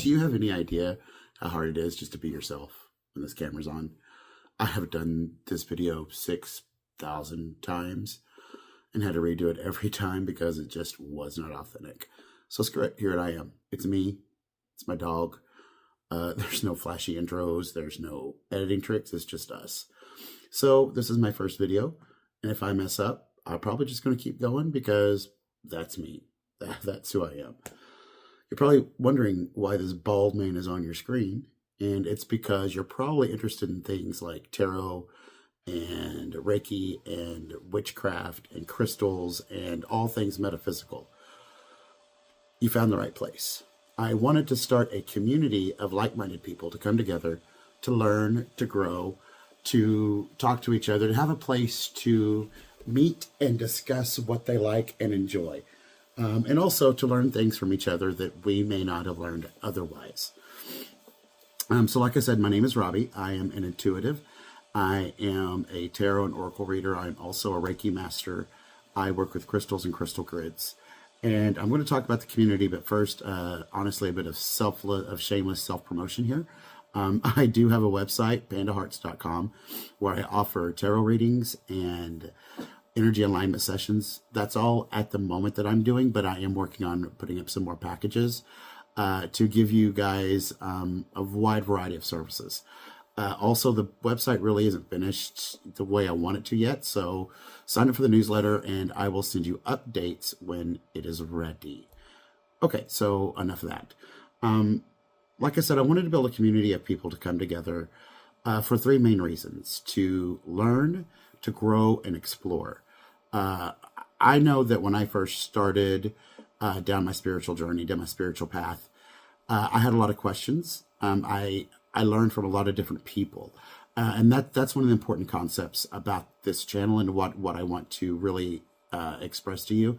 Do you have any idea how hard it is just to be yourself when this camera's on? I have done this video 6,000 times and had to redo it every time because it just was not authentic. So screw it, here I am. It's me, it's my dog. There's no flashy intros, there's no editing tricks, it's just us. So this is my first video, and if I mess up, I'm probably just going to keep going because that's me. That's who I am. You're probably wondering why this bald man is on your screen, and it's because you're probably interested in things like tarot and Reiki and witchcraft and crystals and all things metaphysical. You found the right place. I wanted to start a community of like-minded people to come together, to learn, to grow, to talk to each other, to have a place to meet and discuss what they like and enjoy. And also to learn things from each other that we may not have learned otherwise. So like I said, my name is Robbie. I am an intuitive. I am a tarot and oracle reader. I'm also a Reiki master. I work with crystals and crystal grids. And I'm going to talk about the community, but first, honestly, a bit of shameless self-promotion here. I do have a website, pandahearts.com, where I offer tarot readings and energy alignment sessions. That's all at the moment that I'm doing, but I am working on putting up some more packages to give you guys a wide variety of services. Also, the website really isn't finished the way I want it to yet, so sign up for the newsletter and I will send you updates when it is ready. Okay, so enough of that. Like I said, I wanted to build a community of people to come together for three main reasons: to learn, to grow, and explore. I know that when I first started down my spiritual journey, down my spiritual path, I had a lot of questions. I learned from a lot of different people. And that's one of the important concepts about this channel and what I want to really express to you,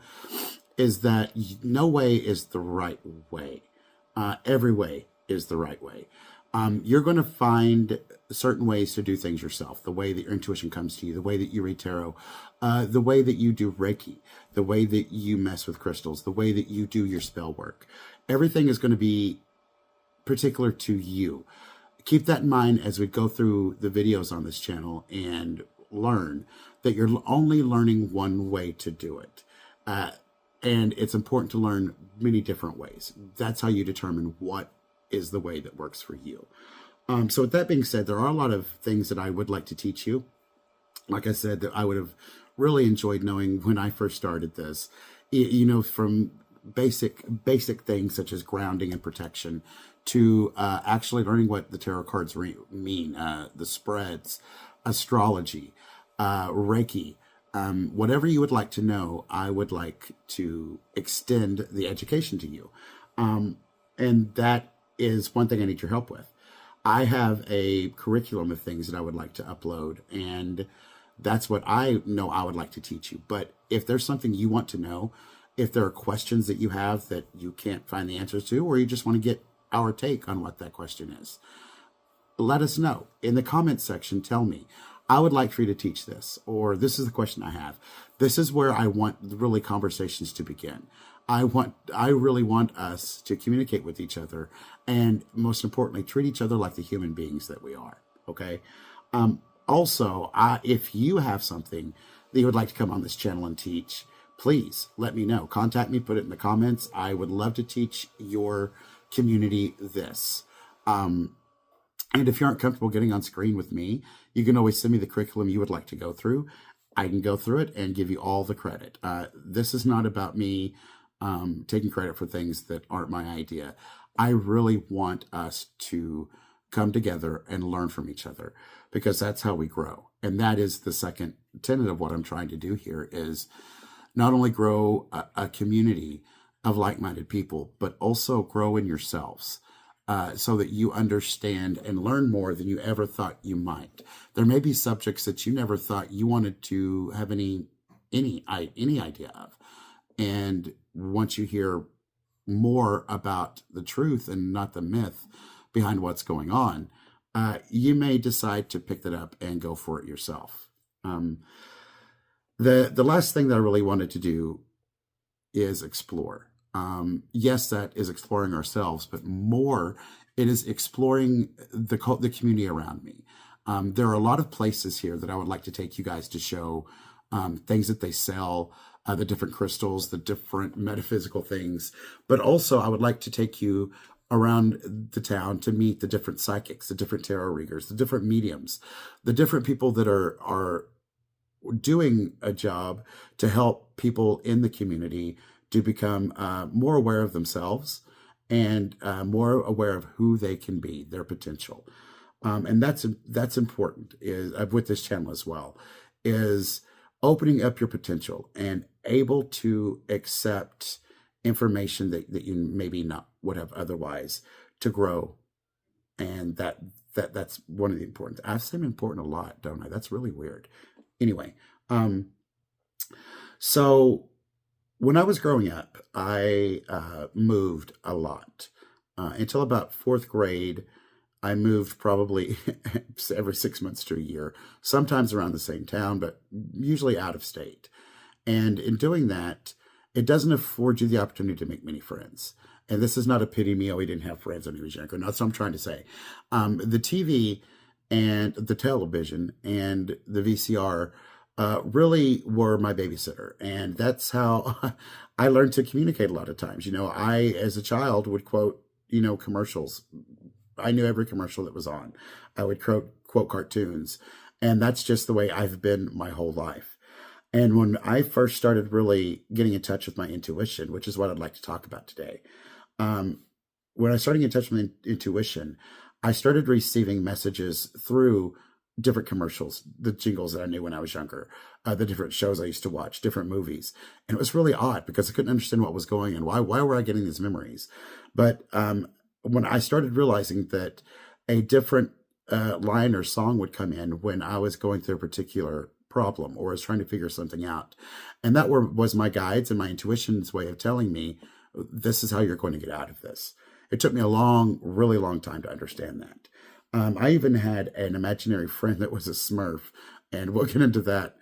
is that no way is the right way. Every way is the right way. You're going to find certain ways to do things yourself, the way that your intuition comes to you, the way that you read tarot, the way that you do Reiki, the way that you mess with crystals, the way that you do your spell work. Everything is going to be particular to you. Keep that in mind as we go through the videos on this channel and learn that you're only learning one way to do it. And it's important to learn many different ways. That's how you determine what is the way that works for you. So with that being said, there are a lot of things that I would like to teach you. Like I said, that I would have really enjoyed knowing when I first started this, you know, from basic things such as grounding and protection to actually learning what the tarot cards mean, the spreads, astrology, Reiki, whatever you would like to know, I would like to extend the education to you. And that is one thing I need your help with. I have a curriculum of things that I would like to upload, and that's what I know I would like to teach you. But if there's something you want to know, if there are questions that you have that you can't find the answers to, or you just want to get our take on what that question is, let us know in the comments section. Tell me, I would like for you to teach this, or this is the question I have. This is where I want really conversations to begin. I really want us to communicate with each other, and most importantly, treat each other like the human beings that we are. Okay. Also, if you have something that you would like to come on this channel and teach, please let me know. Contact me, put it in the comments. I would love to teach your community this. And if you aren't comfortable getting on screen with me, you can always send me the curriculum you would like to go through. I can go through it and give you all the credit. This is not about me taking credit for things that aren't my idea. I really want us to come together and learn from each other, because that's how we grow. And that is the second tenet of what I'm trying to do here, is not only grow a community of like-minded people, but also grow in yourselves so that you understand and learn more than you ever thought you might. There may be subjects that you never thought you wanted to have any idea of. And once you hear more about the truth and not the myth behind what's going on, you may decide to pick that up and go for it yourself. The last thing that I really wanted to do is explore. Yes, that is exploring ourselves, but more, it is exploring the community around me. There are a lot of places here that I would like to take you guys to show things that they sell, the different crystals, the different metaphysical things. But also, I would like to take you around the town to meet the different psychics, the different tarot readers, the different mediums, the different people that are doing a job to help people in the community to become more aware of themselves and more aware of who they can be, their potential. And that's important is with this channel as well, is opening up your potential and able to accept information that you maybe not would have otherwise to grow. And that's one of the important. I say important a lot, don't I? That's really weird. Anyway, so when I was growing up, I moved a lot. Until about fourth grade, I moved probably every 6 months to a year, sometimes around the same town, but usually out of state. And in doing that, it doesn't afford you the opportunity to make many friends. And this is not a pity me, oh, he didn't have friends when he was younger. That's what I'm trying to say. The TV and the television and the VCR really were my babysitter. And that's how I learned to communicate a lot of times. I, as a child, would quote, commercials. I knew every commercial that was on. I would quote cartoons. And that's just the way I've been my whole life. And when I first started really getting in touch with my intuition, which is what I'd like to talk about today, when I started getting in touch with my intuition, I started receiving messages through different commercials, the jingles that I knew when I was younger, the different shows I used to watch, different movies. And it was really odd because I couldn't understand what was going on. Why were I getting these memories? But when I started realizing that a different line or song would come in when I was going through a particular problem or was trying to figure something out. And that was my guides and my intuition's way of telling me, this is how you're going to get out of this. It took me a really long time to understand that. I even had an imaginary friend that was a Smurf, and we'll get into that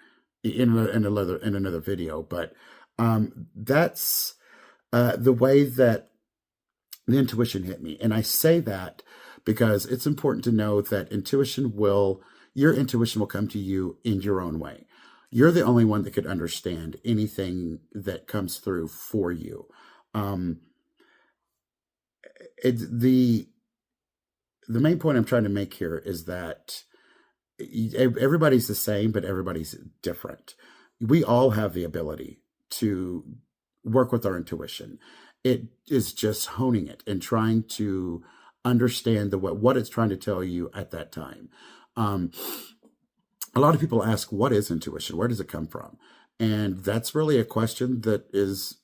in another video. But that's the way that the intuition hit me. And I say that because it's important to know that your intuition will come to you in your own way. You're the only one that could understand anything that comes through for you. The main point I'm trying to make here is that everybody's the same, but everybody's different. We all have the ability to work with our intuition. It is just honing it and trying to understand what it's trying to tell you at that time. A lot of people ask, what is intuition? Where does it come from? And that's really a question that is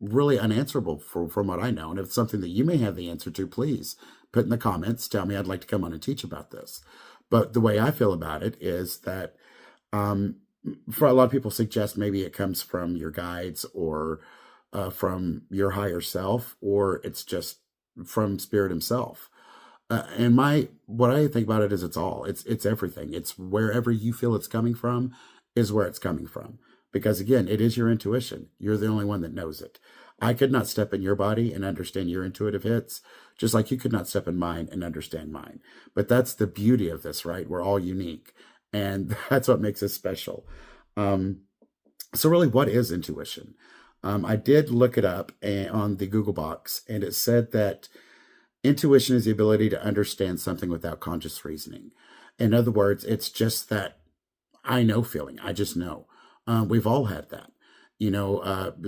really unanswerable from what I know. And if it's something that you may have the answer to, please put in the comments. Tell me, I'd like to come on and teach about this. But the way I feel about it is that for a lot of people suggest maybe it comes from your guides or from your higher self, or it's just from Spirit himself. And what I think about it is it's everything. It's wherever you feel it's coming from is where it's coming from. Because again, it is your intuition. You're the only one that knows it. I could not step in your body and understand your intuitive hits, just like you could not step in mine and understand mine. But that's the beauty of this, right? We're all unique. And that's what makes us special. So really, what is intuition? I did look it up on the Google box, and it said that intuition is the ability to understand something without conscious reasoning. In other words, it's just that I know feeling. I just know. We've all had that.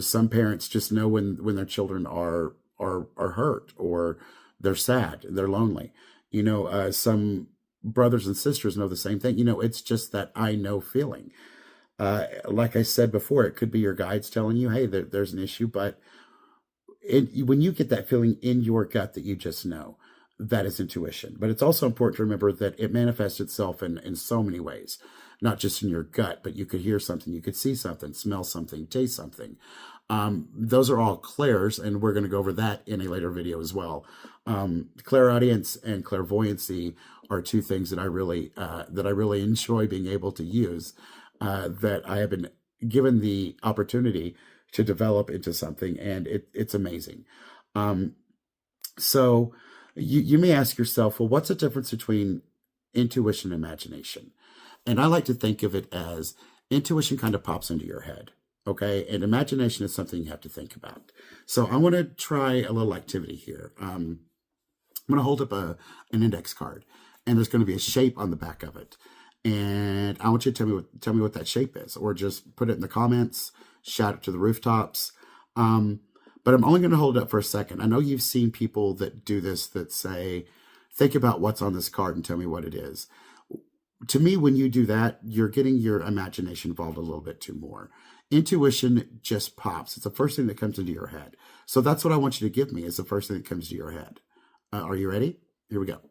Some parents just know when their children are hurt or they're sad, they're lonely. Some brothers and sisters know the same thing. It's just that I know feeling. Like I said before, it could be your guides telling you, hey, there's an issue, but when you get that feeling in your gut that you just know, that is intuition. But it's also important to remember that it manifests itself in so many ways, not just in your gut, but you could hear something, you could see something, smell something, taste something. Those are all clairs, and we're going to go over that in a later video as well. Clairaudience and clairvoyancy are two things that I really enjoy being able to use, that I have been given the opportunity to develop into something, and it's amazing. So you may ask yourself, well, what's the difference between intuition and imagination? And I like to think of it as intuition kind of pops into your head, okay? And imagination is something you have to think about. So I want to try a little activity here. I'm going to hold up an index card, and there's going to be a shape on the back of it. And I want you to tell me what that shape is, or just put it in the comments, shout it to the rooftops. But I'm only going to hold it up for a second. I know you've seen people that do this that say, think about what's on this card and tell me what it is. To me, when you do that, you're getting your imagination involved a little bit too more. Intuition just pops. It's the first thing that comes into your head. So that's what I want you to give me, is the first thing that comes to your head. Are you ready? Here we go.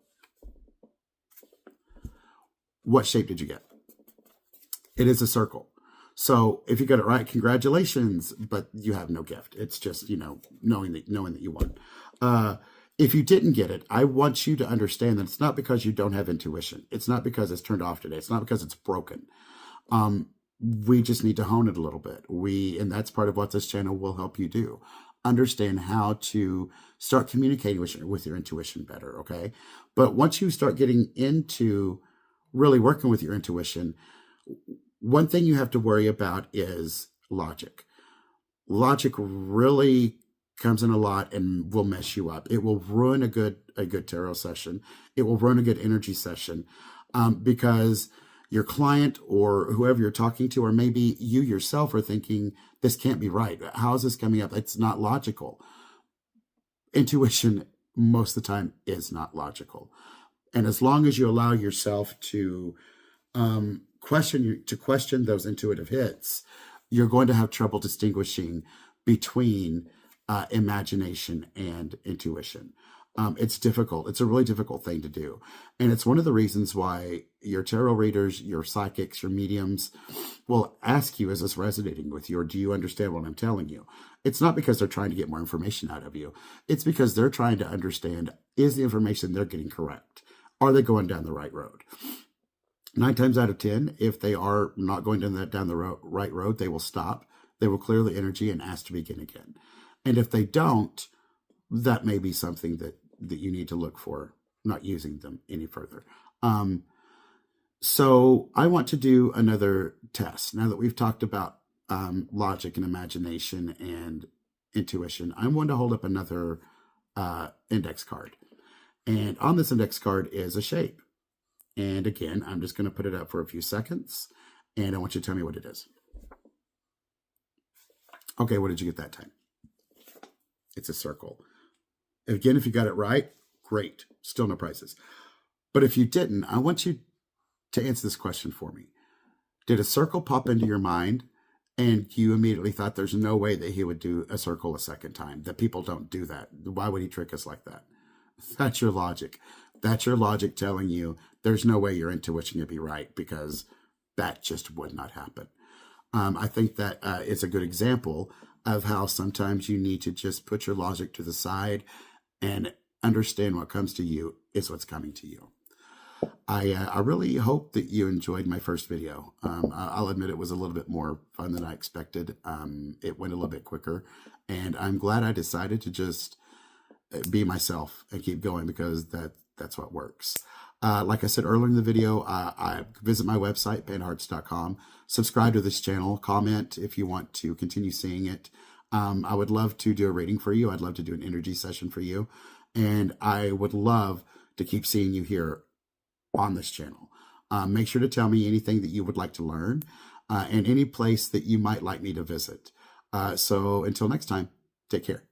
What shape did you get? It is a circle. So if you got it right, congratulations, but you have no gift. It's just, knowing that you won. If you didn't get it, I want you to understand that it's not because you don't have intuition. It's not because it's turned off today. It's not because it's broken. We just need to hone it a little bit. And that's part of what this channel will help you do. Understand how to start communicating with your intuition better, okay? But once you start getting into really working with your intuition, one thing you have to worry about is logic. Logic really comes in a lot and will mess you up. It will ruin a good tarot session. It will ruin a good energy session, because your client or whoever you're talking to, or maybe you yourself, are thinking, this can't be right. How is this coming up? It's not logical. Intuition most of the time is not logical. And as long as you allow yourself to question those intuitive hits, you're going to have trouble distinguishing between imagination and intuition. It's difficult. It's a really difficult thing to do. And it's one of the reasons why your tarot readers, your psychics, your mediums will ask you, is this resonating with you? Or do you understand what I'm telling you? It's not because they're trying to get more information out of you. It's because they're trying to understand, is the information they're getting correct? Are they going down the right road? 9 times out of 10, if they are not going down the right road, they will stop. They will clear the energy and ask to begin again. And if they don't, that may be something that you need to look for, not using them any further. So I want to do another test. Now that we've talked about logic and imagination and intuition, I'm going to hold up another index card. And on this index card is a shape. And again, I'm just going to put it up for a few seconds, and I want you to tell me what it is. Okay, what did you get that time? It's a circle. Again, if you got it right, great. Still no prizes. But if you didn't, I want you to answer this question for me. Did a circle pop into your mind and you immediately thought there's no way that he would do a circle a second time, that people don't do that? Why would he trick us like that? That's your logic. That's your logic telling you there's no way your intuition would be right, because that just would not happen. I think that it's a good example of how sometimes you need to just put your logic to the side and understand what comes to you is what's coming to you. I really hope that you enjoyed my first video. I'll admit it was a little bit more fun than I expected. It went a little bit quicker, and I'm glad I decided to just be myself and keep going, because that's what works. Like I said earlier in the video, I visit my website, panhearts.com. Subscribe to this channel. Comment if you want to continue seeing it. I would love to do a reading for you. I'd love to do an energy session for you. And I would love to keep seeing you here on this channel. Make sure to tell me anything that you would like to learn, and any place that you might like me to visit. So until next time, take care.